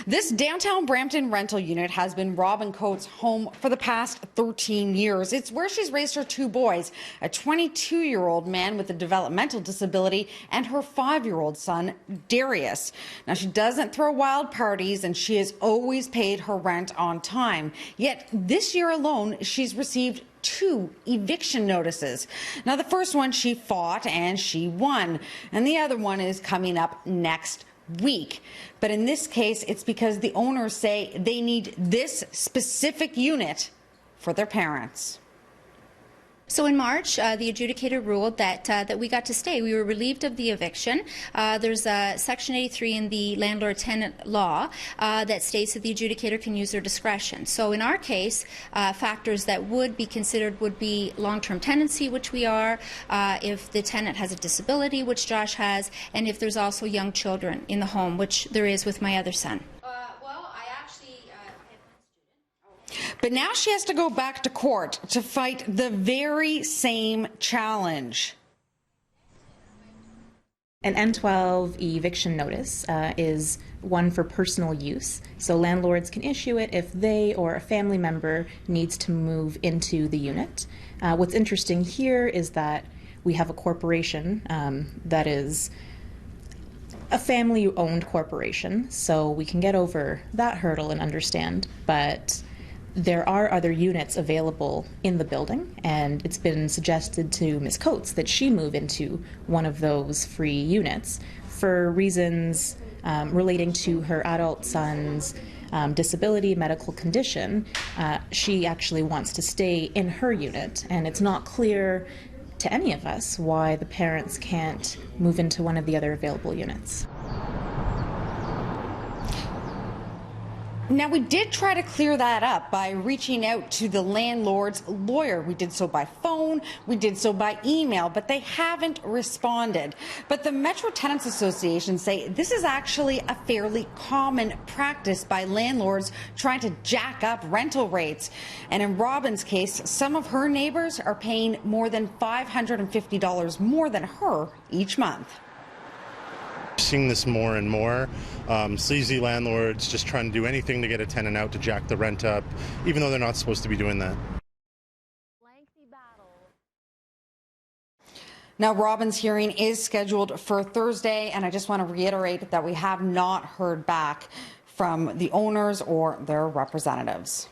This downtown Brampton rental unit has been Robin Coates' home for the past 13 years. It's where she's raised her two boys, a 22-year-old man with a developmental disability and her 5-year-old son, Darius. Now, she doesn't throw wild parties and she has always paid her rent on time. Yet this year alone, she's received 2 eviction notices. Now, the first one she fought and she won, and the other one is coming up next week. But in this case, it's because the owners say they need this specific unit for their parents. So in March, the adjudicator ruled that we got to stay. We were relieved of the eviction. There's Section 83 in the landlord-tenant law that states that the adjudicator can use their discretion. So in our case, factors that would be considered would be long-term tenancy, which we are, if the tenant has a disability, which Josh has, and if there's also young children in the home, which there is with my other son. But now she has to go back to court to fight the very same challenge. An N12 eviction notice is one for personal use, so landlords can issue it if they or a family member needs to move into the unit. What's interesting here is that we have a corporation that is a family-owned corporation, so we can get over that hurdle and understand, but there are other units available in the building, and it's been suggested to Ms. Coates that she move into one of those free units for reasons relating to her adult son's disability, medical condition. She actually wants to stay in her unit, and it's not clear to any of us why the parents can't move into one of the other available units. Now, we did try to clear that up by reaching out to the landlord's lawyer. We did so by phone, we did so by email, but they haven't responded. But the Metro Tenants Association say this is actually a fairly common practice by landlords trying to jack up rental rates. And in Robin's case, some of her neighbors are paying more than $550 more than her each month. Seeing this more and more, sleazy landlords just trying to do anything to get a tenant out to jack the rent up, even though they're not supposed to be doing that. Now, Robin's hearing is scheduled for Thursday, and I just want to reiterate that we have not heard back from the owners or their representatives.